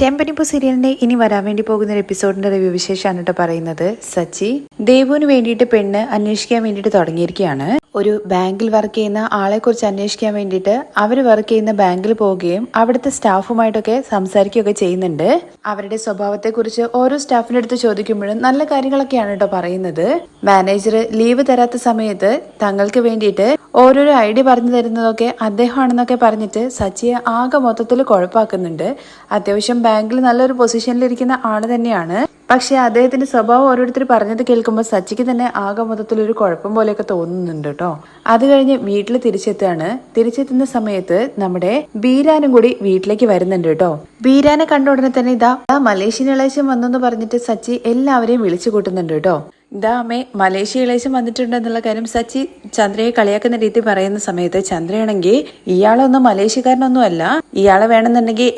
ചെമ്പനിപ്പൂ സീരിയലിന്റെ ഇനി വരാൻ വേണ്ടി പോകുന്ന ഒരു എപ്പിസോഡിന്റെ റിവ്യൂ വിശേഷമാണ് കേട്ടോ പറയുന്നത്. സച്ചി ദേവുവിന് വേണ്ടിയിട്ട് പെണ്ണ് അന്വേഷിക്കാൻ വേണ്ടിയിട്ട് തുടങ്ങിയിരിക്കുകയാണ്. ഒരു ബാങ്കിൽ വർക്ക് ചെയ്യുന്ന ആളെ കുറിച്ച് അന്വേഷിക്കാൻ വേണ്ടിയിട്ട് അവര് വർക്ക് ചെയ്യുന്ന ബാങ്കിൽ പോവുകയും അവിടുത്തെ സ്റ്റാഫുമായിട്ടൊക്കെ സംസാരിക്കുകയൊക്കെ ചെയ്യുന്നുണ്ട്. അവരുടെ സ്വഭാവത്തെ കുറിച്ച് ഓരോ സ്റ്റാഫിന്റെ അടുത്ത് ചോദിക്കുമ്പോഴും നല്ല കാര്യങ്ങളൊക്കെയാണ് കേട്ടോ പറയുന്നത്. മാനേജർ ലീവ് തരാത്ത സമയത്ത് തങ്ങൾക്ക് വേണ്ടിയിട്ട് ഓരോരോ ഐഡിയ പറഞ്ഞു തരുന്നതൊക്കെ അദ്ദേഹമാണെന്നൊക്കെ പറഞ്ഞിട്ട് സച്ചിയെ ആകെ മൊത്തത്തിൽ കുഴപ്പാക്കുന്നുണ്ട്. അത്യാവശ്യം ബാങ്കിൽ നല്ലൊരു പൊസിഷനിലിരിക്കുന്ന ആള് തന്നെയാണ്. പക്ഷെ അദ്ദേഹത്തിന്റെ സ്വഭാവം ഓരോരുത്തർ പറഞ്ഞത് കേൾക്കുമ്പോൾ സച്ചിക്ക് തന്നെ ആകെ മൊത്തത്തിലൊരു കുഴപ്പം പോലെയൊക്കെ തോന്നുന്നുണ്ട് കേട്ടോ. അത് കഴിഞ്ഞ് വീട്ടിൽ തിരിച്ചെത്തുന്ന സമയത്ത് നമ്മുടെ ബീരാനും കൂടി വീട്ടിലേക്ക് വരുന്നുണ്ട് കേട്ടോ. ബീരാനെ കണ്ട ഉടനെ തന്നെ ഇതാ മലേഷ്യൻ ഇളയച്ചൻ വന്നെന്ന് പറഞ്ഞിട്ട് സച്ചി എല്ലാവരെയും വിളിച്ചു കൂട്ടുന്നുണ്ട് കേട്ടോ. ഇതാ അമ്മേ മലേഷ്യ ഇളയച്ചൻ വന്നിട്ടുണ്ടെന്നുള്ള കാര്യം സച്ചി ചന്ദ്രയെ കളിയാക്കുന്ന രീതി പറയുന്ന സമയത്ത് ചന്ദ്രയാണെങ്കിൽ ഇയാളൊന്നും മലേഷ്യക്കാരനൊന്നും അല്ല, ഇയാളെ വേണമെന്നുണ്ടെങ്കിൽ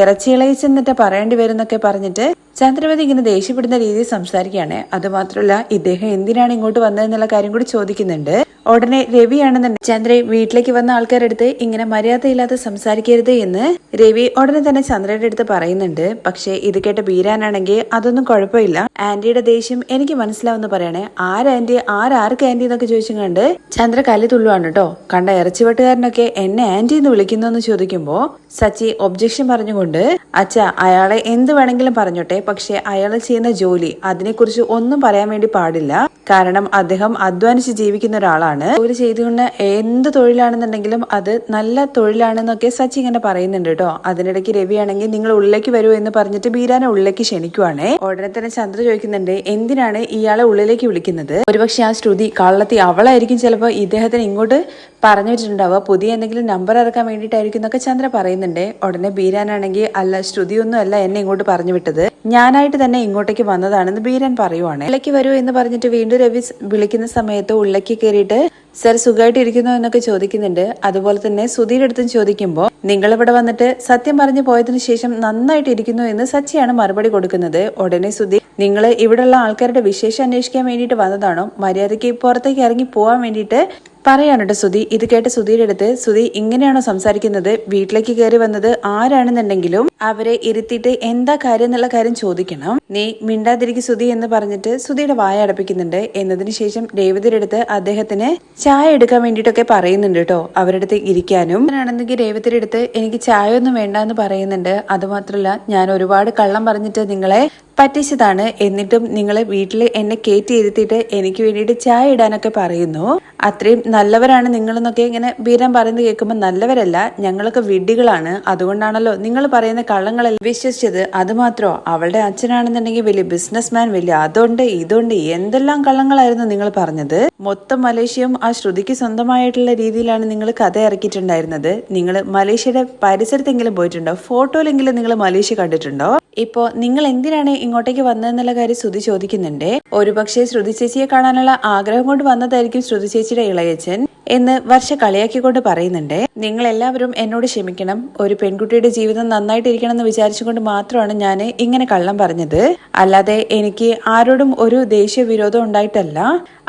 ഇറച്ചി ഇളയിച്ചെന്നിട്ട് പറയേണ്ടി വരും എന്നൊക്കെ പറഞ്ഞിട്ട് ചന്ദ്രമതി ഇങ്ങനെ ദേഷ്യപ്പെടുന്ന രീതിയിൽ സംസാരിക്കുകയാണ്. അത് മാത്രമല്ല ഇദ്ദേഹം എന്തിനാണ് ഇങ്ങോട്ട് വന്നതെന്നുള്ള കാര്യം കൂടി ചോദിക്കുന്നുണ്ട്. ഉടനെ രവിയാണെന്നുണ്ടെങ്കിൽ ചന്ദ്രയെ വീട്ടിലേക്ക് വന്ന ആൾക്കാരെടുത്ത് ഇങ്ങനെ മര്യാദയില്ലാതെ സംസാരിക്കരുത് എന്ന് രവി ഉടനെ തന്നെ ചന്ദ്രയുടെ അടുത്ത് പറയുന്നുണ്ട്. പക്ഷെ ഇത് കേട്ട ബീരാനാണെങ്കിൽ അതൊന്നും കുഴപ്പമില്ല, ആന്റിയുടെ ദേഷ്യം എനിക്ക് മനസ്സിലാവുന്ന പറയണേ, ആരാന്റി ആർക്ക് ആന്റി എന്നൊക്കെ ചോദിച്ചും കണ്ട് ചന്ദ്ര കല്ല് തുള്ളുവാണ് കേട്ടോ. കണ്ട ഇറച്ചിവെട്ടുകാരനൊക്കെ എന്നെ ആന്റി എന്ന് വിളിക്കുന്നു എന്ന് ചോദിക്കുമ്പോ സച്ചി ഒബ്ജക്ഷൻ പറഞ്ഞുകൊണ്ട് അച്ഛാ അയാളെ എന്ത് വേണമെങ്കിലും പറഞ്ഞോട്ടെ, പക്ഷെ അയാൾ ചെയ്യുന്ന ജോലി അതിനെക്കുറിച്ച് ഒന്നും പറയാൻ വേണ്ടി പാടില്ല. കാരണം അദ്ദേഹം അധ്വാനിച്ച് ജീവിക്കുന്ന ഒരാളാണ്. ജോലി ചെയ്തുകൊണ്ട് എന്ത് തൊഴിലാണെന്നുണ്ടെങ്കിലും അത് നല്ല തൊഴിലാണെന്നൊക്കെ സച്ചി ഇങ്ങനെ പറയുന്നുണ്ട് കേട്ടോ. അതിനിടയ്ക്ക് രവിയാണെങ്കിൽ നിങ്ങൾ ഉള്ളിലേക്ക് വരൂ എന്ന് പറഞ്ഞിട്ട് ബീരാനെ ഉള്ളിലേക്ക് ക്ഷണിക്കുവാണേ. ഉടനെ തന്നെ ചന്ദ്ര ചോദിക്കുന്നുണ്ട് എന്തിനാണ് ഇയാളെ ഉള്ളിലേക്ക് വിളിക്കുന്നത്? ഒരുപക്ഷെ ആ ശ്രുതി കള്ളത്തി അവളായിരിക്കും ചിലപ്പോ ഇദ്ദേഹത്തിന് ഇങ്ങോട്ട് പറഞ്ഞു വെച്ചിട്ടുണ്ടാവുക, പുതിയ എന്തെങ്കിലും നമ്പർ ഇറക്കാൻ വേണ്ടിയിട്ടായിരിക്കും എന്നൊക്കെ ചന്ദ്ര പറയുന്നുണ്ട്. ഉടനെ ബീരാനാണെങ്കിൽ അല്ല ശ്രുതിയൊന്നും അല്ല എന്നെ ഇങ്ങോട്ട് പറഞ്ഞു വിട്ടത്, ഞാനായിട്ട് തന്നെ ഇങ്ങോട്ടേക്ക് വന്നതാണെന്ന് ബീരാൻ പറയുവാണ്. ഉള്ളിലേക്ക് വരൂ എന്ന് പറഞ്ഞിട്ട് വീണ്ടും രവി വിളിക്കുന്ന സമയത്ത് ഉള്ളിലേക്ക് കയറിയിട്ട് സർ സുഖമായിട്ട് ഇരിക്കുന്നു എന്നൊക്കെ ചോദിക്കുന്നുണ്ട്. അതുപോലെ തന്നെ സുധീരുടെ അടുത്തും ചോദിക്കുമ്പോൾ നിങ്ങൾ ഇവിടെ വന്നിട്ട് സത്യം പറഞ്ഞു പോയതിനു ശേഷം നന്നായിട്ട് ഇരിക്കുന്നു എന്ന് സച്ചിയാണ് മറുപടി കൊടുക്കുന്നത്. ഉടനെ സുധീർ നിങ്ങൾ ഇവിടെയുള്ള ആൾക്കാരുടെ വിശേഷം അന്വേഷിക്കാൻ വേണ്ടിയിട്ട് വന്നതാണോ, മര്യാദയ്ക്ക് പുറത്തേക്ക് ഇറങ്ങി പോവാൻ വേണ്ടിയിട്ട് പറയാണ് കേട്ടോ സുധി. ഇത് കേട്ട സുധിയുടെ അടുത്ത് സുധി ഇങ്ങനെയാണോ സംസാരിക്കുന്നത്, വീട്ടിലേക്ക് കയറി വന്നത് ആരാണെന്നുണ്ടെങ്കിലും അവരെ ഇരുത്തിയിട്ട് എന്താ കാര്യം എന്നുള്ള കാര്യം ചോദിക്കണം, നീ മിണ്ടാതിരിക്കും സുധി എന്ന് പറഞ്ഞിട്ട് സുധിയുടെ വായ അടപ്പിക്കുന്നുണ്ട്. എന്നതിന് ശേഷം രേവതിയുടെ അടുത്ത് അദ്ദേഹത്തിന് ചായ എടുക്കാൻ വേണ്ടിയിട്ടൊക്കെ പറയുന്നുണ്ട് കേട്ടോ, അവരുടെ അടുത്ത് ഇരിക്കാനും. ആണെന്നെങ്കിൽ രേവതിയുടെ അടുത്ത് എനിക്ക് ചായ ഒന്നും വേണ്ട എന്ന് പറയുന്നുണ്ട്. അതുമാത്രമല്ല ഞാൻ ഒരുപാട് കള്ളം പറഞ്ഞിട്ട് നിങ്ങളെ പറ്റിച്ചതാണ്, എന്നിട്ടും നിങ്ങൾ വീട്ടിൽ എന്നെ കയറ്റി ഇരുത്തിയിട്ട് എനിക്ക് വേണ്ടിയിട്ട് ചായ ഇടാനൊക്കെ പറയുന്നു, അത്രയും നല്ലവരാണ് നിങ്ങളെന്നൊക്കെ ഇങ്ങനെ ബീരാൻ പറയുന്നത് കേൾക്കുമ്പോൾ നല്ലവരല്ല, ഞങ്ങളൊക്കെ വിഡ്ഢികളാണ്, അതുകൊണ്ടാണല്ലോ നിങ്ങൾ പറയുന്ന കള്ളങ്ങളെല്ലാം വിശ്വസിച്ചത്. അതുമാത്രോ അവളുടെ അച്ഛനാണെന്നുണ്ടെങ്കിൽ വലിയ ബിസിനസ്മാൻ, വലിയ അതുകൊണ്ട് ഇതുകൊണ്ട് എന്തെല്ലാം കള്ളങ്ങളായിരുന്നു നിങ്ങൾ പറഞ്ഞത്. മൊത്തം മലേഷ്യയും ആ ശ്രുതിക്ക് സ്വന്തമായിട്ടുള്ള രീതിയിലാണ് നിങ്ങൾ കഥ ഇറക്കിയിട്ടുണ്ടായിരുന്നത്. നിങ്ങൾ മലേഷ്യയുടെ പരിസരത്തെങ്കിലും പോയിട്ടുണ്ടോ, ഫോട്ടോയിലെങ്കിലും നിങ്ങൾ മലേഷ്യ കണ്ടിട്ടുണ്ടോ? ഇപ്പോ നിങ്ങൾ എന്തിനാണ് ഇങ്ങോട്ടേക്ക് വന്നതെന്നുള്ള കാര്യം ശ്രുതി ചോദിക്കുന്നുണ്ട്. ഒരുപക്ഷെ ശ്രുതി ചേച്ചിയെ കാണാനുള്ള ആഗ്രഹം കൊണ്ട് വന്നതായിരിക്കും ശ്രുതി ചേച്ചിയുടെ ഇളയച്ചൻ എന്ന് വർഷ കളിയാക്കിക്കൊണ്ട് പറയുന്നുണ്ട്. നിങ്ങൾ എല്ലാവരും എന്നോട് ക്ഷമിക്കണം, ഒരു പെൺകുട്ടിയുടെ ജീവിതം നന്നായിട്ടിരിക്കണം എന്ന് വിചാരിച്ചുകൊണ്ട് മാത്രമാണ് ഞാൻ ഇങ്ങനെ കള്ളം പറഞ്ഞത്, അല്ലാതെ എനിക്ക് ആരോടും ഒരു ദേഷ്യ വിരോധം ഉണ്ടായിട്ടല്ല.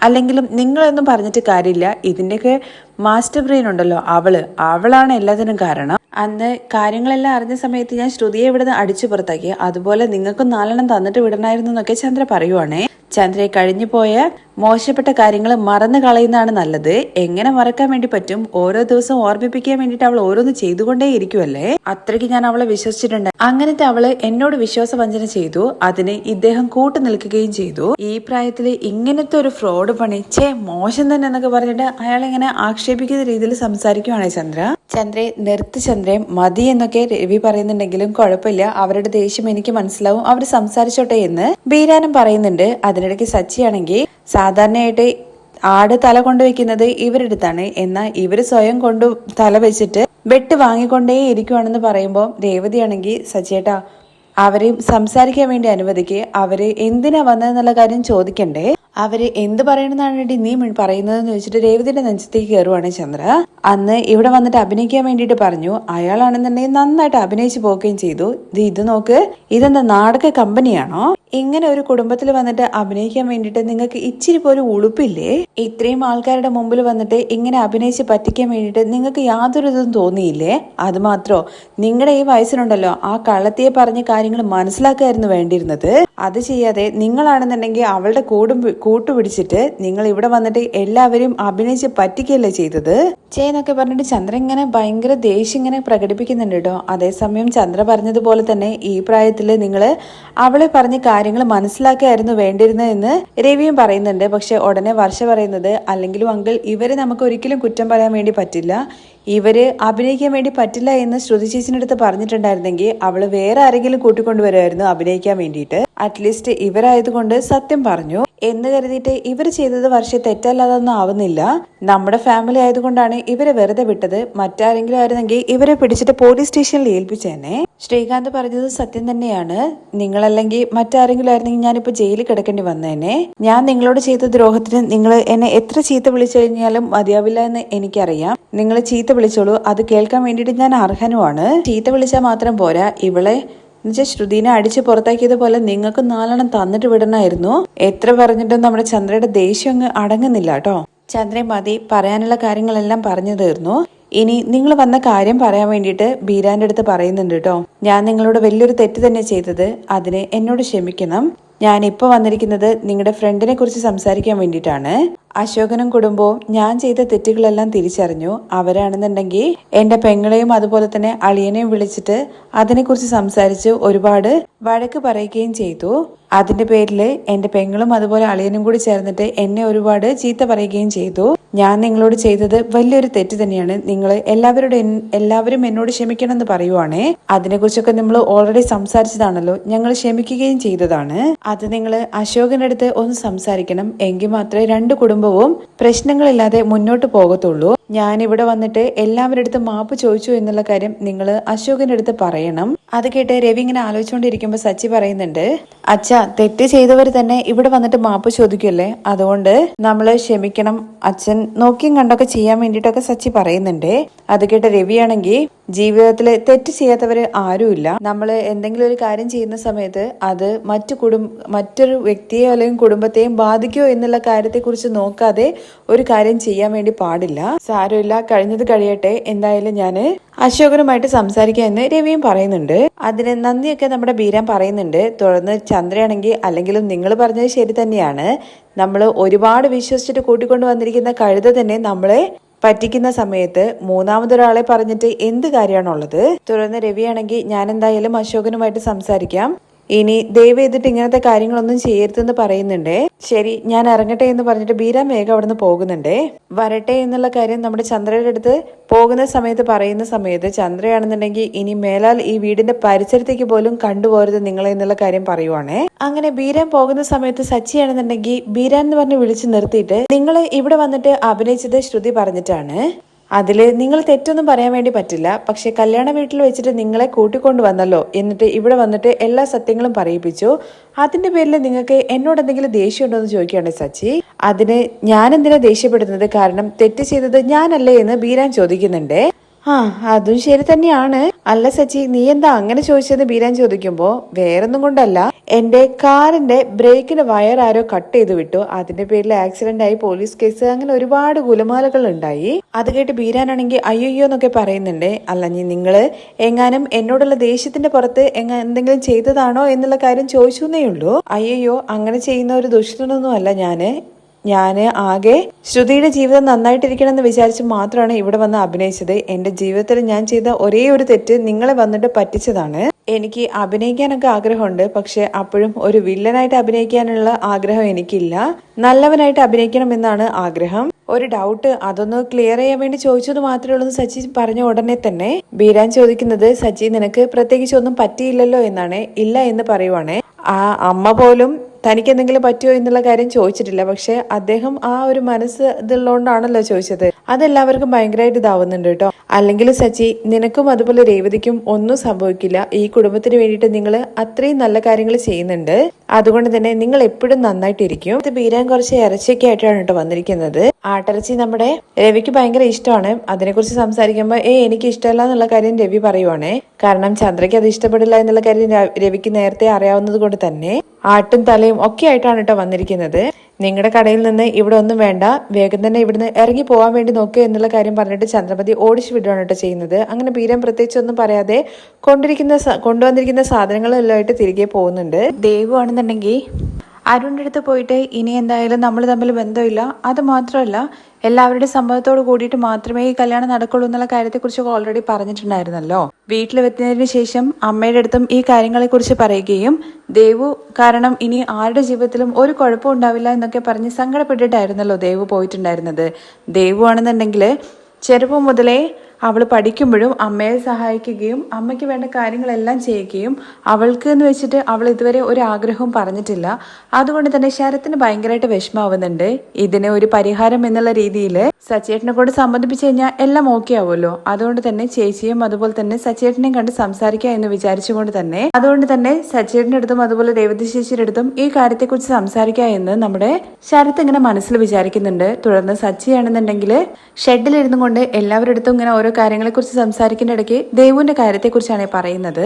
അല്ലെങ്കിലും നിങ്ങളൊന്നും പറഞ്ഞിട്ട് കാര്യമില്ല, ഇതിന്റെയൊക്കെ മാസ്റ്റർ ബ്രെയിൻ ഉണ്ടല്ലോ അവളാണ് എല്ലാത്തിനും കാരണം. അന്ന് കാര്യങ്ങളെല്ലാം അറിഞ്ഞ സമയത്ത് ഞാൻ ശ്രുതിയെ ഇവിടുന്ന് അടിച്ചു പുറത്താക്കി, അതുപോലെ നിങ്ങൾക്കും 4 എണ്ണം തന്നിട്ട് വിടണമായിരുന്നു എന്നൊക്കെ ചന്ദ്ര പറയുവാണേ. ചന്ദ്രയെ കഴിഞ്ഞു പോയ മോശപ്പെട്ട കാര്യങ്ങൾ മറന്നു കളയുന്നതാണ് നല്ലത്. എങ്ങനെ മറക്കാൻ വേണ്ടി പറ്റും, ഓരോ ദിവസവും ഓർമ്മിപ്പിക്കാൻ വേണ്ടിയിട്ട് അവൾ ഓരോന്ന് ചെയ്തുകൊണ്ടേ ഇരിക്കുവല്ലേ, അത്രയ്ക്ക് ഞാൻ അവളെ വിശ്വസിച്ചിട്ടുണ്ട്. അങ്ങനത്തെ അവള് എന്നോട് വിശ്വാസവഞ്ചന ചെയ്തു, അതിന് ഇദ്ദേഹം കൂട്ടു നിൽക്കുകയും ചെയ്തു. ഈ പ്രായത്തില് ഇങ്ങനത്തെ ഒരു ഫ്രോഡ് പണി മോശം തന്നെ എന്നൊക്കെ പറഞ്ഞിട്ട് അയാളിങ്ങനെ ആക്ഷേപിക്കുന്ന രീതിയിൽ സംസാരിക്കുവാണേ ചന്ദ്രയെ നിർത്തി ചന്ദ്രയെ മതി എന്നൊക്കെ രവി പറയുന്നുണ്ടെങ്കിലും കുഴപ്പമില്ല, അവരുടെ ദേഷ്യം എനിക്ക് മനസ്സിലാവും, അവർ സംസാരിച്ചോട്ടെ എന്ന് ബീരാനും പറയുന്നുണ്ട്. അതിനിടയ്ക്ക് സച്ചിയാണെങ്കിൽ സാധാരണയായിട്ട് ആട് തല കൊണ്ടുവയ്ക്കുന്നത് ഇവരുടെ അടുത്താണ്, എന്നാൽ ഇവര് സ്വയം കൊണ്ടു തല വെച്ചിട്ട് വെട്ട് വാങ്ങിക്കൊണ്ടേ ഇരിക്കുവാണെന്ന് പറയുമ്പോൾ രേവതിയാണെങ്കിൽ സച്ചിയേട്ടാ അവരെയും സംസാരിക്കാൻ വേണ്ടി അനുവദിക്ക്, അവര് എന്തിനാ വന്നതെന്നുള്ള കാര്യം ചോദിക്കണ്ടേ, അവര് എന്ത് പറയണമെന്നാണ് നീ പറയുന്നതെന്ന് ചോദിച്ചിട്ട് രേവതിയുടെ നെഞ്ചത്തേക്ക് കയറുവാണ് ചന്ദ്ര. അന്ന് ഇവിടെ വന്നിട്ട് അഭിനയിക്കാൻ വേണ്ടിയിട്ട് പറഞ്ഞു, അയാളാണെന്നുണ്ടെങ്കിൽ നന്നായിട്ട് അഭിനയിച്ചു പോവുകയും ചെയ്തു. ഇത് നോക്ക്, ഇതെന്താ നാടക കമ്പനിയാണോ, ഇങ്ങനെ ഒരു കുടുംബത്തിൽ വന്നിട്ട് അഭിനയിക്കാൻ വേണ്ടിയിട്ട് നിങ്ങൾക്ക് ഇച്ചിരി പോലും ഉളുപ്പില്ലേ? ഇത്രയും ആൾക്കാരുടെ മുമ്പിൽ വന്നിട്ട് ഇങ്ങനെ അഭിനയിച്ച് പറ്റിക്കാൻ വേണ്ടിയിട്ട് നിങ്ങൾക്ക് യാതൊരു ഇതും തോന്നിയില്ലേ? അത് മാത്രോ, നിങ്ങളുടെ ഈ വയസ്സിനുണ്ടല്ലോ ആ കള്ളത്തിയെ പറഞ്ഞ കാര്യങ്ങൾ മനസ്സിലാക്കായിരുന്നു വേണ്ടിയിരുന്നത്. അത് ചെയ്യാതെ നിങ്ങളാണെന്നുണ്ടെങ്കിൽ അവളുടെ കൂട്ടുപിടിച്ചിട്ട് നിങ്ങൾ ഇവിടെ വന്നിട്ട് എല്ലാവരും അഭിനയിച്ച് പറ്റിക്കല്ലേ ചെയ്തത് എന്നൊക്കെ പറഞ്ഞിട്ട് ചന്ദ്ര ഇങ്ങനെ ഭയങ്കര ദേഷ്യം ഇങ്ങനെ പ്രകടിപ്പിക്കുന്നുണ്ട് കേട്ടോ. അതേസമയം ചന്ദ്ര പറഞ്ഞതുപോലെ തന്നെ ഈ പ്രായത്തില് നിങ്ങള് അവളെ പറഞ്ഞ കാര്യങ്ങൾ മനസ്സിലാക്കിയായിരുന്നു വേണ്ടിയിരുന്നതെന്ന് രവിയും പറയുന്നുണ്ട്. പക്ഷെ ഉടനെ വർഷ പറയുന്നത്, അല്ലെങ്കിലും അങ്കിൾ ഇവരെ നമുക്ക് ഒരിക്കലും കുറ്റം പറയാൻ വേണ്ടി പറ്റില്ല, ഇവര് അഭിനയിക്കാൻ വേണ്ടി പറ്റില്ല എന്ന് ശ്രുതി ചേച്ചിന്റെ അടുത്ത് പറഞ്ഞിട്ടുണ്ടായിരുന്നെങ്കിൽ അവള് വേറെ ആരെങ്കിലും കൂട്ടിക്കൊണ്ടുവരുമായിരുന്നു അഭിനയിക്കാൻ വേണ്ടിയിട്ട്. അറ്റ്ലീസ്റ്റ് ഇവരായതുകൊണ്ട് സത്യം പറഞ്ഞു എന്ന് കരുതിയിട്ട് ഇവർ ചെയ്തത് വർഷം തെറ്റല്ലാതൊന്നും ആവുന്നില്ല. നമ്മുടെ ഫാമിലി ആയതുകൊണ്ടാണ് ഇവരെ വെറുതെ വിട്ടത്. മറ്റാരെങ്കിലും ആയിരുന്നെങ്കിൽ ഇവരെ പിടിച്ചിട്ട് പോലീസ് സ്റ്റേഷനിൽ ഏൽപ്പിച്ചേനെ. ശ്രീകാന്ത് പറഞ്ഞത് സത്യം തന്നെയാണ്. നിങ്ങളല്ലെങ്കിൽ മറ്റാരെങ്കിലും ആയിരുന്നെങ്കിൽ ഞാനിപ്പോ ജയിലിൽ കിടക്കേണ്ടി വന്നേനെ. ഞാൻ നിങ്ങളോട് ചെയ്ത ദ്രോഹത്തിന് നിങ്ങൾ എന്നെ എത്ര ചീത്ത വിളിച്ചു കഴിഞ്ഞാലും മതിയാവില്ല എന്ന് എനിക്കറിയാം. നിങ്ങൾ ചീത്ത വിളിച്ചോളൂ, അത് കേൾക്കാൻ വേണ്ടിയിട്ട് ഞാൻ അർഹനുമാണ്. ചീത്ത വിളിച്ചാൽ മാത്രം പോരാ, ഇവളെ എന്നുവെച്ചാൽ ശ്രുതിനെ അടിച്ച് പുറത്താക്കിയതുപോലെ നിങ്ങൾക്ക് 4 തന്നിട്ട് വിടണമായിരുന്നു. എത്ര പറഞ്ഞിട്ടും നമ്മുടെ ചന്ദ്രയുടെ ദേഷ്യം അങ്ങ് അടങ്ങുന്നില്ല കേട്ടോ. ചന്ദ്ര മതി, പറയാനുള്ള കാര്യങ്ങളെല്ലാം പറഞ്ഞു തീർന്നു. ഇനി നിങ്ങൾ വന്ന കാര്യം പറയാൻ വേണ്ടിയിട്ട് ബീരാന്റെ അടുത്ത് പറയുന്നുണ്ട് കേട്ടോ. ഞാൻ നിങ്ങളോട് വലിയൊരു തെറ്റ് തന്നെ ചെയ്തത്, അതിന് എന്നോട് ക്ഷമിക്കണം. ഞാൻ ഇപ്പോൾ വന്നിരിക്കുന്നത് നിങ്ങളുടെ ഫ്രണ്ടിനെ കുറിച്ച് സംസാരിക്കാൻ വേണ്ടിയിട്ടാണ്. അശോകനും കുടുംബവും ഞാൻ ചെയ്ത തെറ്റുകളെല്ലാം തിരിച്ചറിഞ്ഞു. അവരാണെന്നുണ്ടെങ്കിൽ എന്റെ പെങ്ങളെയും അതുപോലെ തന്നെ അളിയനെയും വിളിച്ചിട്ട് അതിനെക്കുറിച്ച് സംസാരിച്ച് ഒരുപാട് വഴക്ക് പറയുകയും ചെയ്തു. അതിന്റെ പേരില് എന്റെ പെങ്ങളും അതുപോലെ അളിയനും കൂടി ചേർന്നിട്ട് എന്നെ ഒരുപാട് ചീത്ത പറയുകയും ചെയ്തു. ഞാൻ നിങ്ങളോട് ചെയ്തത് വലിയൊരു തെറ്റ് തന്നെയാണ്. നിങ്ങൾ എല്ലാവരും എന്നോട് ക്ഷമിക്കണം എന്ന് പറയുവാണേ. അതിനെക്കുറിച്ചൊക്കെ നമ്മൾ ഓൾറെഡി സംസാരിച്ചതാണല്ലോ. ഞങ്ങൾ ക്ഷമിക്കുകയും ചെയ്തതാണ്. അത് നിങ്ങൾ അശോകന്റെ അടുത്ത് ഒന്ന് സംസാരിക്കണം. എങ്കിൽ മാത്രമേ രണ്ട് കുടുംബവും പ്രശ്നങ്ങളില്ലാതെ മുന്നോട്ട് പോകത്തുള്ളൂ. ഞാൻ ഇവിടെ വന്നിട്ട് എല്ലാവരുടെ അടുത്ത് മാപ്പ് ചോദിച്ചു എന്നുള്ള കാര്യം നിങ്ങൾ അശോകന്റെ അടുത്ത് പറയണം. അത് കേട്ട് രവി ഇങ്ങനെ ആലോചിച്ചുകൊണ്ടിരിക്കുമ്പോ സച്ചി പറയുന്നുണ്ട്, അച്ഛാ തെറ്റ് ചെയ്തവർ തന്നെ ഇവിടെ വന്നിട്ട് മാപ്പ് ചോദിക്കുമല്ലേ, അതുകൊണ്ട് നമ്മള് ക്ഷമിക്കണം. അച്ഛൻ നോക്കിയും കണ്ടൊക്കെ ചെയ്യാൻ വേണ്ടിയിട്ടൊക്കെ സച്ചി പറയുന്നുണ്ട്. അത് കേട്ട് രവിയാണെങ്കിൽ ജീവിതത്തില് തെറ്റ് ചെയ്യാത്തവര് ആരുമില്ല. നമ്മള് എന്തെങ്കിലും ഒരു കാര്യം ചെയ്യുന്ന സമയത്ത് അത് മറ്റൊരു വ്യക്തിയെയോ അല്ലെങ്കിൽ കുടുംബത്തെയും ബാധിക്കോ എന്നുള്ള കാര്യത്തെ കുറിച്ച് നോക്കാതെ ഒരു കാര്യം ചെയ്യാൻ വേണ്ടി പാടില്ല. സാരമില്ല, കഴിഞ്ഞത് കഴിയട്ടെ. എന്തായാലും ഞാന് അശോകനുമായിട്ട് സംസാരിക്കാം എന്ന് രവിയും പറയുന്നുണ്ട്. അതിന് നന്ദിയൊക്കെ നമ്മുടെ ബീരാൻ പറയുന്നുണ്ട്. തുടർന്ന് ചന്ദ്രയാണെങ്കിൽ, അല്ലെങ്കിലും നിങ്ങൾ പറഞ്ഞത് ശരി തന്നെയാണ്, നമ്മൾ ഒരുപാട് വിശ്വസിച്ചിട്ട് കൂട്ടിക്കൊണ്ട് വന്നിരിക്കുന്ന കഴുത തന്നെ നമ്മളെ പറ്റിക്കുന്ന സമയത്ത് മൂന്നാമതൊരാളെ പറഞ്ഞിട്ട് എന്ത് കാര്യമാണുള്ളത്? തുടർന്ന് രവിയാണെങ്കിൽ, ഞാൻ എന്തായാലും അശോകനുമായിട്ട് സംസാരിക്കാം, ഇനി ദയവ് ചെയ്തിട്ട് ഇങ്ങനത്തെ കാര്യങ്ങളൊന്നും ചെയ്യരുതെന്ന് പറയുന്നുണ്ട്. ശരി, ഞാൻ ഇറങ്ങട്ടെ എന്ന് പറഞ്ഞിട്ട് ബീരാൻ വേഗം അവിടുന്ന് പോകുന്നുണ്ട്. വരട്ടെ എന്നുള്ള കാര്യം നമ്മുടെ ചന്ദ്രയുടെ അടുത്ത് പോകുന്ന സമയത്ത് പറയുന്ന സമയത്ത് ചന്ദ്രയാണെന്നുണ്ടെങ്കിൽ ഇനി മേലാൽ ഈ വീടിന്റെ പരിസരത്തേക്ക് പോലും കണ്ടുപോകരുത് നിങ്ങളെ എന്നുള്ള കാര്യം പറയുവാണേ. അങ്ങനെ ബീരാൻ പോകുന്ന സമയത്ത് സച്ചിയാണെന്നുണ്ടെങ്കിൽ ബീരാൻ എന്ന് പറഞ്ഞ് വിളിച്ചു നിർത്തിയിട്ട്, നിങ്ങൾ ഇവിടെ വന്നിട്ട് അഭിനയിച്ചത് ശ്രുതി പറഞ്ഞിട്ടാണ്, അതില് നിങ്ങൾ തെറ്റൊന്നും പറയാൻ വേണ്ടി പറ്റില്ല. പക്ഷെ കല്യാണ വീട്ടിൽ വെച്ചിട്ട് നിങ്ങളെ കൂട്ടിക്കൊണ്ടു വന്നല്ലോ, എന്നിട്ട് ഇവിടെ വന്നിട്ട് എല്ലാ സത്യങ്ങളും പറയിപ്പിച്ചു. അതിന്റെ പേരിൽ നിങ്ങൾക്ക് എന്നോട് എന്തെങ്കിലും ദേഷ്യം ഉണ്ടോ എന്ന് ചോദിക്കുകയാണ് സച്ചി. അതിന് ഞാൻ എന്തിനാ ദേഷ്യപ്പെടുന്നത്? കാരണം തെറ്റ് ചെയ്തത് ഞാനല്ലേ എന്ന് ബീരാൻ ചോദിക്കുന്നുണ്ട്. അതും ശരി തന്നെയാണ്. അല്ല സച്ചി, നീ എന്താ അങ്ങനെ ചോദിച്ചതെന്ന് ബീരാൻ ചോദിക്കുമ്പോ, വേറൊന്നും കൊണ്ടല്ല, എന്റെ കാറിന്റെ ബ്രേക്കിന് വയർ ആരോ കട്ട് ചെയ്ത് വിട്ടു, അതിന്റെ പേരിൽ ആക്സിഡന്റ് ആയി, പോലീസ് കേസ്, അങ്ങനെ ഒരുപാട് ഗുലമാലകൾ ഉണ്ടായി. അത് കേട്ട് ബീരാനാണെങ്കിൽ അയ്യോ എന്നൊക്കെ പറയുന്നുണ്ട്. അല്ല, നിങ്ങള് എങ്ങാനും എന്നോടുള്ള ദേഷ്യത്തിന്റെ പുറത്ത് എന്തെങ്കിലും ചെയ്തതാണോ എന്നുള്ള കാര്യം ചോദിച്ചേ ഉള്ളൂ. അയ്യോ, അങ്ങനെ ചെയ്യുന്ന ഒരു ദുഷ്ടനൊന്നും അല്ല ഞാന് ആകെ ശ്രുതിയുടെ ജീവിതം നന്നായിട്ടിരിക്കണം എന്ന് വിചാരിച്ച് മാത്രമാണ് ഇവിടെ വന്ന് അഭിനയിച്ചത്. എന്റെ ജീവിതത്തിൽ ഞാൻ ചെയ്ത ഒരേ ഒരു തെറ്റ് നിങ്ങളെ വന്നിട്ട് പറ്റിച്ചതാണ്. എനിക്ക് അഭിനയിക്കാനൊക്കെ ആഗ്രഹമുണ്ട്, പക്ഷെ അപ്പോഴും ഒരു വില്ലനായിട്ട് അഭിനയിക്കാനുള്ള ആഗ്രഹം എനിക്കില്ല. നല്ലവനായിട്ട് അഭിനയിക്കണം എന്നാണ് ആഗ്രഹം. ഒരു ഡൗട്ട്, അതൊന്ന് ക്ലിയർ ചെയ്യാൻ വേണ്ടി ചോദിച്ചത് മാത്രമേ ഉള്ളൂ സച്ചി പറഞ്ഞ ഉടനെ തന്നെ ബീരാൻ ചോദിക്കുന്നത്, സച്ചി നിനക്ക് പ്രത്യേകിച്ച് ഒന്നും പറ്റിയില്ലല്ലോ എന്നാണ്. ഇല്ല എന്ന് പറയുവാണേ. ആ അമ്മ പോലും തനിക്ക് എന്തെങ്കിലും പറ്റുമോ എന്നുള്ള കാര്യം ചോദിച്ചിട്ടില്ല. പക്ഷെ അദ്ദേഹം ആ ഒരു മനസ്സ് ഇതുള്ളതുകൊണ്ടാണല്ലോ ചോദിച്ചത്. അതെല്ലാവർക്കും ഭയങ്കരമായിട്ട് ഇതാവുന്നുണ്ട് കേട്ടോ. അല്ലെങ്കിൽ സച്ചി, നിനക്കും അതുപോലെ രേവതിക്കും ഒന്നും സംഭവിക്കില്ല. ഈ കുടുംബത്തിന് വേണ്ടിയിട്ട് നിങ്ങൾ അത്രയും നല്ല കാര്യങ്ങൾ ചെയ്യുന്നുണ്ട്. അതുകൊണ്ട് തന്നെ നിങ്ങൾ എപ്പോഴും നന്നായിട്ടിരിക്കും. ഇത് ബീരാൻ കുറച്ച് ഇറച്ചിയൊക്കെ ആയിട്ടാണ് കേട്ടോ വന്നിരിക്കുന്നത്. ആട്ടിറച്ചി നമ്മുടെ രവിക്ക് ഭയങ്കര ഇഷ്ടമാണ്. അതിനെക്കുറിച്ച് സംസാരിക്കുമ്പോൾ എനിക്ക് ഇഷ്ടമല്ല എന്നുള്ള കാര്യം രവി പറയുവാണേ. കാരണം ചന്ദ്രയ്ക്ക് അത് ഇഷ്ടപ്പെടില്ല എന്നുള്ള കാര്യം രവിക്ക് നേരത്തെ അറിയാവുന്നത് കൊണ്ട് തന്നെ ആട്ടും തലയും ഒക്കെ ആയിട്ടാണ് കേട്ടോ വന്നിരിക്കുന്നത്. നിങ്ങളുടെ കടയിൽ നിന്ന് ഇവിടെ ഒന്നും വേണ്ട, വേഗം തന്നെ ഇവിടുന്ന് ഇറങ്ങി പോകാൻ വേണ്ടി നോക്കുക എന്നുള്ള കാര്യം പറഞ്ഞിട്ട് ചന്ദ്രമതി ഓടിച്ചു വിടുകയാണ് കേട്ടോ ചെയ്യുന്നത്. അങ്ങനെ ബീരം പ്രത്യേകിച്ച് ഒന്നും പറയാതെ കൊണ്ടുവന്നിരിക്കുന്ന സാധനങ്ങളെല്ലാം ആയിട്ട് തിരികെ പോകുന്നുണ്ട്. ദേവു ആണെന്നുണ്ടെങ്കിൽ അരുണിൻ്റെ അടുത്ത് പോയിട്ട് ഇനി എന്തായാലും നമ്മൾ തമ്മിൽ ബന്ധമില്ല, അത് മാത്രമല്ല എല്ലാവരുടെ സമ്മതത്തോട് കൂടിയിട്ട് മാത്രമേ ഈ കല്യാണം നടക്കുള്ളൂ എന്നുള്ള കാര്യത്തെക്കുറിച്ചൊക്കെ ഓൾറെഡി പറഞ്ഞിട്ടുണ്ടായിരുന്നല്ലോ. വീട്ടിൽ വെച്ചതിന് ശേഷം അമ്മയുടെ അടുത്തും ഈ കാര്യങ്ങളെക്കുറിച്ച് പറയുകയും ദേവു കാരണം ഇനി ആരുടെ ജീവിതത്തിലും ഒരു കുഴപ്പം ഉണ്ടാവില്ല എന്നൊക്കെ പറഞ്ഞ് സങ്കടപ്പെട്ടിട്ടായിരുന്നല്ലോ ദേവു പോയിട്ടുണ്ടായിരുന്നത്. ദേവു ആണെന്നുണ്ടെങ്കിൽ ചെറുപ്പം മുതലേ അവൾ പഠിക്കുമ്പോഴും അമ്മയെ സഹായിക്കുകയും അമ്മയ്ക്ക് വേണ്ട കാര്യങ്ങളെല്ലാം ചെയ്യുകയും അവൾക്ക് എന്ന് വെച്ചിട്ട് അവൾ ഇതുവരെ ഒരു ആഗ്രഹവും പറഞ്ഞിട്ടില്ല. അതുകൊണ്ട് തന്നെ ശരത്തിന് ഭയങ്കരമായിട്ട് വിഷമാവുന്നുണ്ട്. ഇതിന് ഒരു പരിഹാരം എന്നുള്ള രീതിയിൽ സച്ചേട്ടനെ കൊണ്ട് സമ്മതിപ്പിച്ചു കഴിഞ്ഞാൽ എല്ലാം ഓക്കെ ആവുമല്ലോ. അതുകൊണ്ട് തന്നെ ചേച്ചിയും അതുപോലെ തന്നെ സച്ചേട്ടനെയും കണ്ട് സംസാരിക്കുക എന്ന് വിചാരിച്ചുകൊണ്ട് തന്നെ സച്ചേട്ടൻ്റെ അടുത്തും അതുപോലെ രേവതി ചേച്ചിയുടെ അടുത്തും ഈ കാര്യത്തെക്കുറിച്ച് സംസാരിക്കുക എന്ന് നമ്മുടെ ശരത്ത് ഇങ്ങനെ മനസ്സിൽ വിചാരിക്കുന്നുണ്ട്. തുടർന്ന് സച്ചിയാണെന്നുണ്ടെങ്കിൽ ഷെഡിലിരുന്നു കൊണ്ട് എല്ലാവരുടെ അടുത്തും ഇങ്ങനെ ഓരോ കാര്യങ്ങളെക്കുറിച്ച് സംസാരിക്കുന്ന ഇടയ്ക്ക് ദേവുവിന്റെ കാര്യത്തെക്കുറിച്ചാണ് പറയുന്നത്.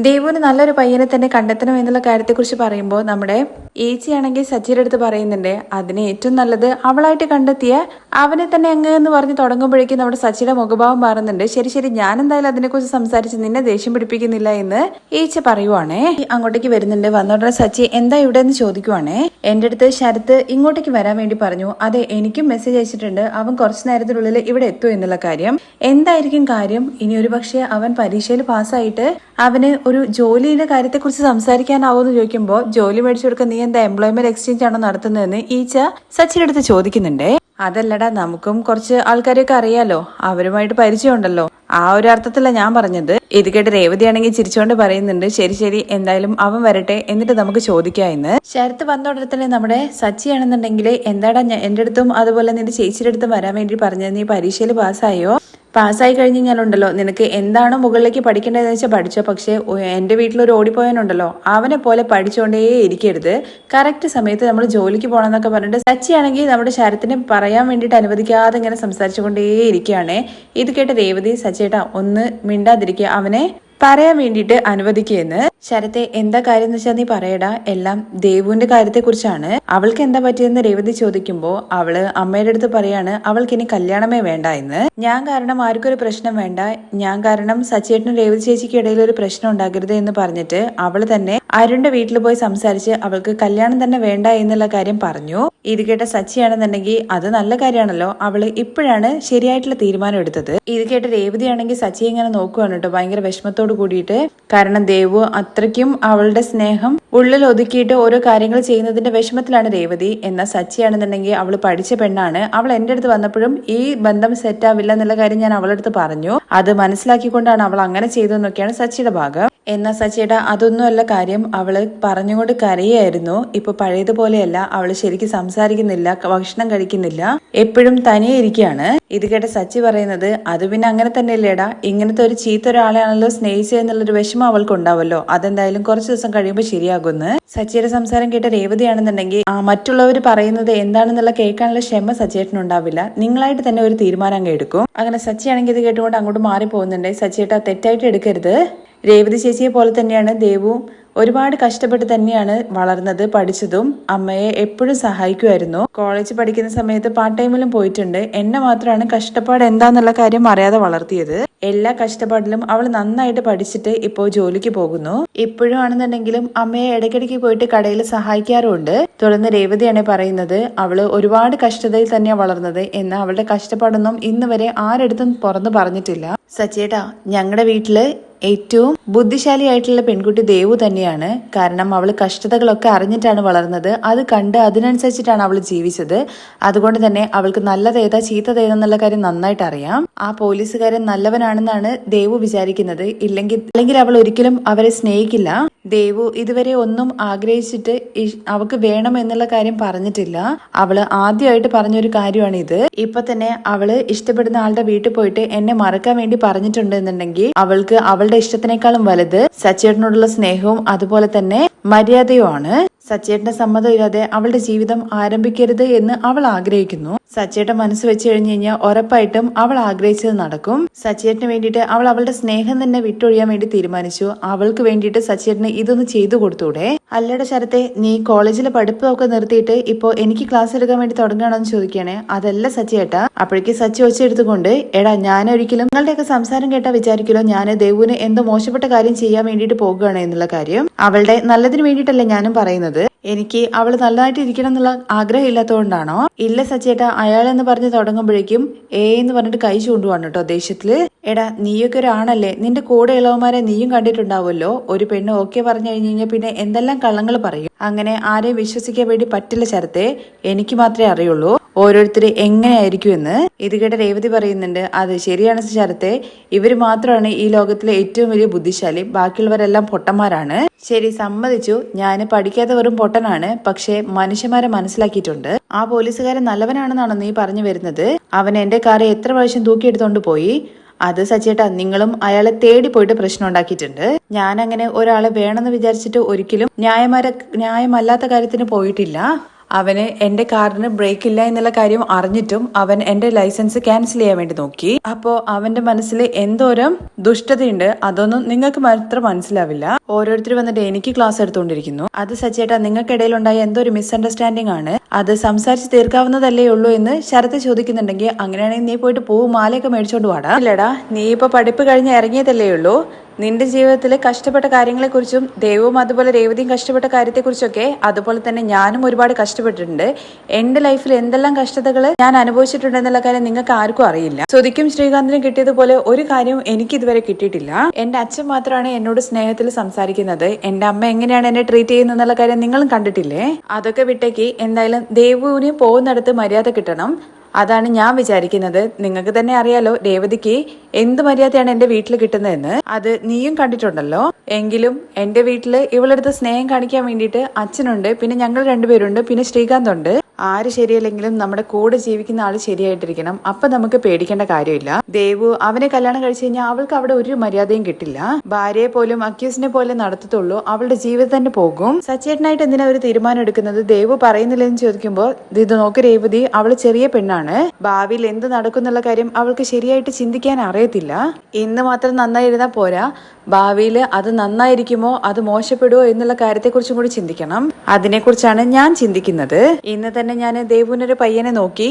ദേവുവിന് നല്ലൊരു പയ്യനെ തന്നെ കണ്ടെത്തണം എന്നുള്ള കാര്യത്തെക്കുറിച്ച് പറയുമ്പോൾ നമ്മുടെ ഏച്ചിയാണെങ്കിൽ സച്ചിയുടെ അടുത്ത് പറയുന്നുണ്ട് അതിന് ഏറ്റവും നല്ലത് അവളായിട്ട് കണ്ടെത്തിയ അവനെ തന്നെ അങ്ങ് എന്ന് പറഞ്ഞ് തുടങ്ങുമ്പോഴേക്കും നമ്മുടെ സച്ചിയുടെ മുഖഭാവം മാറുന്നുണ്ട്. ശരി ഞാൻ എന്തായാലും അതിനെക്കുറിച്ച് സംസാരിച്ച് നിന്നെ ദേഷ്യം പിടിപ്പിക്കുന്നില്ല എന്ന് ഏച്ച പറയുവാണേ. അങ്ങോട്ടേക്ക് വരുന്നുണ്ട്. വന്നോടനെ സച്ചി എന്താ ഇവിടെ എന്ന് ചോദിക്കുവാണേ. എന്റെ അടുത്ത് ശരത്ത് ഇങ്ങോട്ടേക്ക് വരാൻ വേണ്ടി പറഞ്ഞു. അതെ, എനിക്കും മെസ്സേജ് അയച്ചിട്ടുണ്ട് അവൻ കുറച്ചു നേരത്തിനുള്ളിൽ ഇവിടെ എത്തും എന്നുള്ള കാര്യം. എന്തായിരിക്കും കാര്യം? ഇനി ഒരു പക്ഷേ അവൻ പരീക്ഷയിൽ പാസ്സായിട്ട് അവന് ഒരു ജോലിയുടെ കാര്യത്തെക്കുറിച്ച് സംസാരിക്കാനാവോന്ന് ചോദിക്കുമ്പോൾ ജോലി മേടിച്ചു കൊടുക്കാൻ നീ എന്താ എംപ്ലോയ്മെന്റ് എക്സ്ചേഞ്ച് ആണോ നടത്തുന്നതെന്ന് ഈച്ച സച്ചിയുടെ അടുത്ത് ചോദിക്കുന്നുണ്ടേ. അതല്ലടാ, നമുക്കും കുറച്ച് ആൾക്കാരെയൊക്കെ അറിയാലോ, അവരുമായിട്ട് പരിചയമുണ്ടല്ലോ, ആ ഒരു അർത്ഥത്തില ഞാൻ പറഞ്ഞത്. ഇത് കേട്ട് രേവതിയാണെങ്കിൽ ചിരിച്ചോണ്ട് പറയുന്നുണ്ട് ശരി എന്തായാലും അവൻ വരട്ടെ എന്നിട്ട് നമുക്ക് ചോദിക്കാം എന്ന്. ശരത്ത് വന്നോടെ തന്നെ നമ്മുടെ സച്ചിയാണെന്നുണ്ടെങ്കിൽ എന്താടാ എന്റെ അടുത്തും അതുപോലെ നിന്റെ ചേച്ചിയുടെ അടുത്തും വരാൻ വേണ്ടി പറഞ്ഞത്, നീ പരീക്ഷയിൽ പാസ്സായോ? പാസ്സായി കഴിഞ്ഞ് ഞാനുണ്ടല്ലോ നിനക്ക് എന്താണോ മുകളിലേക്ക് പഠിക്കേണ്ടതെന്ന് വെച്ചാൽ പഠിച്ചോ, പക്ഷെ എന്റെ വീട്ടിലൊരു ഓടിപ്പോയനുണ്ടല്ലോ അവനെ പോലെ പഠിച്ചുകൊണ്ടേ ഇരിക്കരുത്, കറക്റ്റ് സമയത്ത് നമ്മൾ ജോലിക്ക് പോകണം എന്നൊക്കെ പറഞ്ഞിട്ട് സച്ചിയാണെങ്കിൽ നമ്മുടെ ശരത്തിനെ പറയാൻ വേണ്ടിയിട്ട് അനുവദിക്കാതെ ഇങ്ങനെ സംസാരിച്ചുകൊണ്ടേ ഇരിക്കുകയാണ്. ഇത് കേട്ട് രേവതി സച്ചിയേട്ടാ ഒന്ന് മിണ്ടാതിരിക്കുക, അവനെ പറയാൻ വേണ്ടിയിട്ട് അനുവദിക്കുകയെന്ന്. ശരത്തെ എന്താ കാര്യം എന്ന് വെച്ചാൽ നീ പറയടാ, എല്ലാം ദേവുവിന്റെ കാര്യത്തെ കുറിച്ചാണ്. അവൾക്ക് എന്താ പറ്റിയെന്ന് രേവതി ചോദിക്കുമ്പോ അവള് അമ്മയുടെ അടുത്ത് പറയാണ് അവൾക്ക് ഇനി കല്യാണമേ വേണ്ട എന്ന്. ഞാൻ കാരണം ആർക്കൊരു പ്രശ്നം വേണ്ട, ഞാൻ കാരണം സച്ചേട്ടനും രേവതി ചേച്ചിക്ക് ഇടയിൽ ഒരു പ്രശ്നം ഉണ്ടാകരുത് എന്ന് പറഞ്ഞിട്ട് അവള് തന്നെ അരുണിന്റെ വീട്ടിൽ പോയി സംസാരിച്ച് അവൾക്ക് കല്യാണം തന്നെ വേണ്ട എന്നുള്ള കാര്യം പറഞ്ഞു. ഇത് കേട്ട സച്ചിയാണെന്നുണ്ടെങ്കിൽ അത് നല്ല കാര്യമാണല്ലോ, അവള് ഇപ്പോഴാണ് ശരിയായിട്ടുള്ള തീരുമാനം എടുത്തത്. ഇത് കേട്ട രേവതി ആണെങ്കിൽ സച്ചി ഇങ്ങനെ നോക്കുവാണ് കേട്ടോ ഭയങ്കര വിഷമത്തോട് കൂടിയിട്ട്. കാരണം ദേവു അത്രയ്ക്കും അവളുടെ സ്നേഹം ഉള്ളിൽ ഒതുക്കിയിട്ട് ഓരോ കാര്യങ്ങൾ ചെയ്യുന്നതിന്റെ വിഷമത്തിലാണ് രേവതി. എന്നാൽ സച്ചിയാണെന്നുണ്ടെങ്കിൽ അവള് പഠിച്ച പെണ്ണാണ്. അവൾ എന്റെ അടുത്ത് വന്നപ്പോഴും ഈ ബന്ധം സെറ്റ് ആവില്ല എന്നുള്ള കാര്യം ഞാൻ അവളുടെ അടുത്ത് പറഞ്ഞു. അത് മനസ്സിലാക്കിക്കൊണ്ടാണ് അവൾ അങ്ങനെ ചെയ്തതെന്നൊക്കെയാണ് സച്ചിയുടെ ഭാഗം. എന്നാൽ സച്ചിയുടെ അതൊന്നുമല്ല കാര്യം, അവള് പറഞ്ഞുകൊണ്ട് കരയായിരുന്നു. ഇപ്പൊ പഴയതുപോലെയല്ല, അവള് ശരിക്കും സംസാരിക്കുന്നില്ല, ഭക്ഷണം കഴിക്കുന്നില്ല, എപ്പോഴും തനിയെ ഇരിക്കുകയാണ്. ഇത് കേട്ട സച്ചി പറയുന്നത് അത് പിന്നെ അങ്ങനെ തന്നെയല്ലേടാ, ഇങ്ങനത്തെ ഒരു ചീത്ത ഒരാളെയാണല്ലോ സ്നേഹിച്ചതെന്നുള്ളൊരു വിഷമം അവൾക്ക് ഉണ്ടാവല്ലോ, അതെന്തായാലും കുറച്ച് ദിവസം കഴിയുമ്പോൾ ശരിയാകുമെന്ന്. സച്ചിയുടെ സംസാരം കേട്ട രേവതിയാണെന്നുണ്ടെങ്കിൽ മറ്റുള്ളവർ പറയുന്നത് എന്താണെന്നുള്ള കേൾക്കാനുള്ള ക്ഷമ സച്ചിയേട്ടനുണ്ടാവില്ല, നിങ്ങളായിട്ട് തന്നെ ഒരു തീരുമാനം അങ്ങ് എടുക്കും. അങ്ങനെ സച്ചിയാണെങ്കിൽ ഇത് കേട്ടുകൊണ്ട് അങ്ങോട്ട് മാറി പോകുന്നുണ്ട്. സച്ചിയേട്ടാ തെറ്റായിട്ട് എടുക്കരുത്, രേവതി ചേച്ചിയെ പോലെ തന്നെയാണ് ദേവു, ഒരുപാട് കഷ്ടപ്പെട്ട് തന്നെയാണ് വളർന്നത്, പഠിച്ചതും. അമ്മയെ എപ്പോഴും സഹായിക്കുമായിരുന്നു. കോളേജ് പഠിക്കുന്ന സമയത്ത് പാർട്ട് ടൈമിലും പോയിട്ടുണ്ട്. എന്നെ മാത്രമാണ് കഷ്ടപ്പാട് എന്താന്നുള്ള കാര്യം അറിയാതെ വളർത്തിയത്. എല്ലാ കഷ്ടപ്പാടിലും അവൾ നന്നായിട്ട് പഠിച്ചിട്ട് ഇപ്പോൾ ജോലിക്ക് പോകുന്നു. ഇപ്പോഴും ആണെന്നുണ്ടെങ്കിലും അമ്മയെ ഇടയ്ക്കിടയ്ക്ക് പോയിട്ട് കടയിൽ സഹായിക്കാറുമുണ്ട്. തുടർന്ന് രേവതിയാണ് പറയുന്നത് അവള് ഒരുപാട് കഷ്ടതയിൽ തന്നെയാണ് വളർന്നത്, എന്നാൽ അവളുടെ കഷ്ടപ്പാടൊന്നും ഇന്ന് വരെ ആരെടുത്തും തുറന്നു പറഞ്ഞിട്ടില്ല. സച്ചേട്ടാ, ഞങ്ങളുടെ വീട്ടില് ഏറ്റവും ബുദ്ധിശാലിയായിട്ടുള്ള പെൺകുട്ടി ദേവു തന്നെയാണ്. കാരണം അവൾ കഷ്ടതകളൊക്കെ അറിഞ്ഞിട്ടാണ് വളർന്നത്, അത് കണ്ട് അതിനനുസരിച്ചിട്ടാണ് അവൾ ജീവിച്ചത്. അതുകൊണ്ട് തന്നെ അവൾക്ക് നല്ലതേതാ ചീത്തതേതെന്നുള്ള കാര്യം നന്നായിട്ട് അറിയാം. ആ പോലീസുകാരൻ നല്ലവനാണെന്നാണ് ദേവു വിചാരിക്കുന്നത്. അല്ലെങ്കിൽ അവൾ ഒരിക്കലും അവരെ സ്നേഹിക്കില്ല. ദേവു ഇതുവരെ ഒന്നും ആഗ്രഹിച്ചിട്ട് അവൾക്ക് വേണം എന്നുള്ള കാര്യം പറഞ്ഞിട്ടില്ല. അവള് ആദ്യമായിട്ട് പറഞ്ഞൊരു കാര്യമാണ് ഇത്. ഇപ്പൊ തന്നെ അവള് ഇഷ്ടപ്പെടുന്ന ആളുടെ വീട്ടിൽ പോയിട്ട് എന്നെ മറക്കാൻ വേണ്ടി പറഞ്ഞിട്ടുണ്ട് എന്നുണ്ടെങ്കിൽ അവൾക്ക് അവളുടെ ഇഷ്ടത്തിനേക്കാളും വലുത് സച്ചേട്ടനോടുള്ള സ്നേഹവും അതുപോലെ തന്നെ മര്യാദയുമാണ്. സച്ചേട്ടന്റെ സമ്മതം ഇല്ലാതെ അവളുടെ ജീവിതം ആരംഭിക്കരുത് എന്ന് അവൾ ആഗ്രഹിക്കുന്നു. സച്ചേട്ടൻ മനസ്സ് വെച്ച് കഴിഞ്ഞ് കഴിഞ്ഞാൽ ഉറപ്പായിട്ടും അവൾ ആഗ്രഹിച്ചത് നടക്കും. സച്ചേട്ടന് വേണ്ടിയിട്ട് അവൾ അവളുടെ സ്നേഹം തന്നെ വിട്ടൊഴിയാൻ വേണ്ടി തീരുമാനിച്ചു. അവൾക്ക് വേണ്ടിയിട്ട് സച്ചേട്ടന് ഇതൊന്ന് ചെയ്തു കൊടുത്തൂടെ? അല്ലയുടെ ശരത്തെ, നീ കോളേജിലെ പഠിപ്പൊക്കെ നിർത്തിയിട്ട് ഇപ്പോ എനിക്ക് ക്ലാസ് എടുക്കാൻ വേണ്ടി തുടങ്ങുകയാണെന്ന് ചോദിക്കണേ. അതല്ല സച്ചേട്ടാ. അപ്പോഴേക്ക് സച്ചി ഒച്ചയെടുത്തുകൊണ്ട്, എടാ ഞാനൊരിക്കലും നിങ്ങളുടെയൊക്കെ സംസാരം കേട്ടാ വിചാരിക്കലോ ഞാൻ ദേവുവിന് എന്തോ മോശപ്പെട്ട കാര്യം ചെയ്യാൻ വേണ്ടിയിട്ട് പോകുകയാണ് എന്നുള്ള കാര്യം. അവളുടെ നല്ലതിന് വേണ്ടിയിട്ടല്ലേ ഞാനും പറയുന്നത്. എനിക്ക് അവള് നല്ലതായിട്ട് ഇരിക്കണം എന്നുള്ള ആഗ്രഹം ഇല്ലാത്തതുകൊണ്ടാണോ? ഇല്ല സച്ചേട്ടാ, അയാളെന്ന് പറഞ്ഞ് തുടങ്ങുമ്പോഴേക്കും എന്ന് പറഞ്ഞിട്ട് കൈ ചൂണ്ടുവാണ് കേട്ടോ ദേഷ്യത്തില്. എടാ നീയൊക്കെ ഒരാണല്ലേ, നിന്റെ കൂടെ ഉള്ളവന്മാരെ നീയും കണ്ടിട്ടുണ്ടാവുമല്ലോ. ഒരു പെണ്ണ് ഓക്കെ പറഞ്ഞു കഴിഞ്ഞു കഴിഞ്ഞാൽ പിന്നെ എന്തെല്ലാം കള്ളങ്ങൾ പറയും. അങ്ങനെ ആരെയും വിശ്വസിക്കാൻ വേണ്ടി പറ്റില്ല ശരത്തെ. എനിക്ക് മാത്രമേ അറിയുള്ളൂ ഓരോരുത്തര് എങ്ങനെയായിരിക്കും എന്ന്. ഇത് കേട്ട രേവതി പറയുന്നുണ്ട്, അത് ശരിയാണ് ശരത്തെ, ഇവര് മാത്രമാണ് ഈ ലോകത്തിലെ ഏറ്റവും വലിയ ബുദ്ധിശാലി, ബാക്കിയുള്ളവരെല്ലാം പൊട്ടന്മാരാണ്. ശരി, സമ്മതിച്ചു, ഞാൻ പഠിക്കാത്ത വെറും പൊട്ടനാണ്, പക്ഷെ മനുഷ്യന്മാരെ മനസ്സിലാക്കിയിട്ടുണ്ട്. ആ പോലീസുകാരൻ നല്ലവനാണെന്നാണോ നീ പറഞ്ഞു വരുന്നത്? അവൻ എന്റെ കാറ് എത്ര പ്രാവശ്യം തൂക്കിയെടുത്തോണ്ട് പോയി. അത് സച്ചേട്ടാ, നിങ്ങളും അയാളെ തേടി പോയിട്ട് പ്രശ്നം ഉണ്ടാക്കിയിട്ടുണ്ട്. ഞാൻ അങ്ങനെ ഒരാളെ വേണമെന്ന് വിചാരിച്ചിട്ട് ഒരിക്കലും ന്യായമല്ലാത്ത കാര്യത്തിന് പോയിട്ടില്ല. അവന് എന്റെ കാറിന് ബ്രേക്ക് ഇല്ല എന്നുള്ള കാര്യം അറിഞ്ഞിട്ടും അവൻ എന്റെ ലൈസൻസ് ക്യാൻസൽ ചെയ്യാൻ വേണ്ടി നോക്കി. അപ്പോ അവന്റെ മനസ്സിൽ എന്തോരം ദുഷ്ടതയുണ്ട്, അതൊന്നും നിങ്ങൾക്ക് മാത്രം മനസ്സിലാവില്ല. ഓരോരുത്തർ വന്നിട്ട് എനിക്ക് ക്ലാസ് എടുത്തുകൊണ്ടിരിക്കുന്നു. അത് സച്ചേട്ടാ, നിങ്ങൾക്കിടയിലുണ്ടായ എന്തോ ഒരു മിസ്അണ്ടർസ്റ്റാൻഡിംഗ് ആണ്, അത് സംസാരിച്ച് തീർക്കാവുന്നതല്ലേ ഉള്ളൂ എന്ന് ശരത്ത് ചോദിക്കുന്നുണ്ടെങ്കിൽ, അങ്ങനെയാണെങ്കിൽ നീ പോയിട്ട് പൂവ് മാലയൊക്കെ മേടിച്ചോണ്ട് വാടാ. ഇല്ലടാ, നീ ഇപ്പൊ പഠിപ്പ് കഴിഞ്ഞ് ഇറങ്ങിയതല്ലേ ഉള്ളൂ. നിന്റെ ജീവിതത്തിൽ കഷ്ടപ്പെട്ട കാര്യങ്ങളെക്കുറിച്ചും ദേവും അതുപോലെ രേവതിയും കഷ്ടപ്പെട്ട കാര്യത്തെക്കുറിച്ചൊക്കെ അതുപോലെ തന്നെ ഞാനും ഒരുപാട് കഷ്ടപ്പെട്ടിട്ടുണ്ട്. എന്റെ ലൈഫിൽ എന്തെല്ലാം കഷ്ടതകൾ ഞാൻ അനുഭവിച്ചിട്ടുണ്ട് എന്നുള്ള കാര്യം നിങ്ങൾക്ക് ആർക്കും അറിയില്ല. ശ്രുതിക്കും ശ്രീകാന്തിനും കിട്ടിയതുപോലെ ഒരു കാര്യവും എനിക്ക് ഇതുവരെ കിട്ടിയിട്ടില്ല. എന്റെ അച്ഛൻ മാത്രമാണ് എന്നോട് സ്നേഹത്തിൽ സംസാരിക്കുന്നത്. എന്റെ അമ്മ എങ്ങനെയാണ് എന്നെ ട്രീറ്റ് ചെയ്യുന്നത് എന്നുള്ള കാര്യം നിങ്ങളും കണ്ടിട്ടില്ലേ. അതൊക്കെ വിട്ടേക്ക് എന്തായാലും ദേവുവിന് പോകുന്നിടത്ത് മര്യാദ കിട്ടണം. അതാണ് ഞാൻ വിചാരിക്കുന്നത്. നിങ്ങൾക്ക് തന്നെ അറിയാലോ രേവതിക്ക് എന്ത് മര്യാദയാണ് എന്റെ വീട്ടിൽ കിട്ടുന്നതെന്ന്. അത് നീയും കണ്ടിട്ടുണ്ടല്ലോ. എങ്കിലും എന്റെ വീട്ടില് ഇവളെടുത്ത് സ്നേഹം കാണിക്കാൻ വേണ്ടിയിട്ട് അച്ഛനുണ്ട്, പിന്നെ ഞങ്ങൾ രണ്ടുപേരുണ്ട്, പിന്നെ ശ്രീകാന്ത് ഉണ്ട്. ആര് ശരിയല്ലെങ്കിലും നമ്മുടെ കൂടെ ജീവിക്കുന്ന ആള് ശരിയായിട്ടിരിക്കണം. അപ്പൊ നമുക്ക് പേടിക്കേണ്ട കാര്യമില്ല. ദേവു അവനെ കല്യാണം കഴിച്ചു കഴിഞ്ഞാൽ അവൾക്ക് അവിടെ ഒരു മര്യാദയും കിട്ടില്ല. ഭാര്യയെ പോലും അക്യൂസിനെ പോലെ നടത്തത്തുള്ളൂ, അവളുടെ ജീവിതം തന്നെ പോകും. സച്ചേട്ടനായിട്ട് എന്തിനാ ഒരു തീരുമാനം എടുക്കുന്നത്? ദേവു പറയുന്നില്ലെന്ന് ചോദിക്കുമ്പോ, ഇത് നോക്ക് രേവതി, അവള് ചെറിയ പെണ്ണാണ്. ഭാവിയിൽ എന്ത് നടക്കുന്നുള്ള കാര്യം അവൾക്ക് ശരിയായിട്ട് ചിന്തിക്കാൻ അറിയത്തില്ല. ഇന്ന് മാത്രം നന്നായിരുന്നാ പോരാ, ഭാവിയിൽ അത് നന്നായിരിക്കുമോ അത് മോശപ്പെടുമോ എന്നുള്ള കാര്യത്തെക്കുറിച്ചും കൂടി ചിന്തിക്കണം. അതിനെക്കുറിച്ചാണ് ഞാൻ ചിന്തിക്കുന്നത്. ഇന്ന് തന്നെ ഞാൻ ദേവുവിനൊരു പയ്യനെ നോക്കി,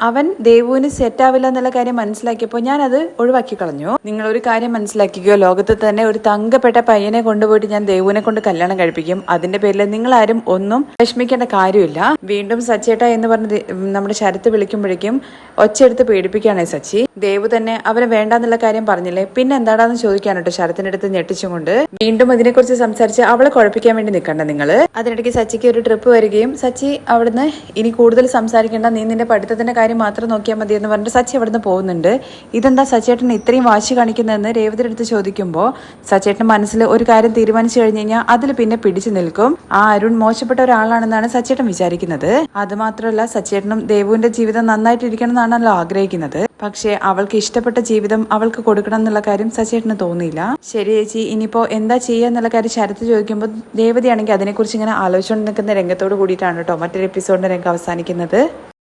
അവൻ ദേവുവിന് സെറ്റ് ആവില്ല എന്നുള്ള കാര്യം മനസ്സിലാക്കിയപ്പോൾ ഞാൻ അത് ഒഴിവാക്കി കളഞ്ഞു. നിങ്ങൾ ഒരു കാര്യം മനസ്സിലാക്കിക്കോ, ലോകത്ത് തന്നെ ഒരു തങ്കപ്പെട്ട പയ്യനെ കൊണ്ടുപോയിട്ട് ഞാൻ ദേവുവിനെ കൊണ്ട് കല്യാണം കഴിപ്പിക്കും. അതിന്റെ പേരിൽ നിങ്ങൾ ആരും ഒന്നും വിഷമിക്കേണ്ട കാര്യമില്ല. വീണ്ടും സച്ചേട്ട എന്ന് പറഞ്ഞ് നമ്മുടെ ശരത്ത് വിളിക്കുമ്പോഴേക്കും ഒച്ചയെടുത്ത് പേടിപ്പിക്കുകയാണ് സച്ചി. ദേവു തന്നെ അവരെ വേണ്ടെന്നുള്ള കാര്യം പറഞ്ഞില്ലേ, പിന്നെ എന്താടാന്ന് ചോദിക്കാനോട്ടോ ശരത്തിനടുത്ത് ഞെട്ടിച്ചുകൊണ്ട്. വീണ്ടും ഇതിനെക്കുറിച്ച് സംസാരിച്ച് അവളെ കുഴപ്പിക്കാൻ വേണ്ടി നിൽക്കണ്ട നിങ്ങള്. അതിനിടയ്ക്ക് സച്ചിക്ക് ഒരു ട്രിപ്പ് വരികയും സച്ചി അവിടുന്ന് ഇനി കൂടുതൽ സംസാരിക്കേണ്ട, നീ നിന്റെ പഠിത്തത്തിന്റെ കാര്യം മാത്രം നോക്കിയാൽ മതി എന്ന് പറഞ്ഞിട്ട് സച്ചി അവിടുന്ന് പോകുന്നുണ്ട്. ഇതെന്താ സച്ചേട്ടൻ ഇത്രയും വാശി കാണിക്കുന്നതെന്ന് രേവതിയുടെ അടുത്ത് ചോദിക്കുമ്പോൾ സച്ചേട്ടൻ മനസ്സിൽ ഒരു കാര്യം തീരുമാനിച്ചു കഴിഞ്ഞു കഴിഞ്ഞാൽ അതിൽ പിന്നെ പിടിച്ചു നിൽക്കും. ആ അരുൺ മോശപ്പെട്ട ഒരാളാണെന്നാണ് സച്ചേട്ടൻ വിചാരിക്കുന്നത്. അത് മാത്രമല്ല സച്ചേട്ടനും ദേവുവിന്റെ ജീവിതം നന്നായിട്ടിരിക്കണം എന്നാണല്ലോ ആഗ്രഹിക്കുന്നത്. പക്ഷെ അവൾക്ക് ഇഷ്ടപ്പെട്ട ജീവിതം അവൾക്ക് കൊടുക്കണം എന്നുള്ള കാര്യം സച്ചേട്ടന് തോന്നിയില്ല. ശരി ചേച്ചി, ഇനിയിപ്പോ എന്താ ചെയ്യുക എന്നുള്ള കാര്യം ശരത്ത് ചോദിക്കുമ്പോൾ രേവതിയാണെങ്കിൽ അതിനെക്കുറിച്ച് ഇങ്ങനെ ആലോചിച്ചുകൊണ്ട് നിൽക്കുന്ന രംഗത്തോട് കൂടിയിട്ടാണ് കേട്ടോ മറ്റൊരു എപ്പിസോഡിന്റെ രംഗം അവസാനിക്കുന്നത്.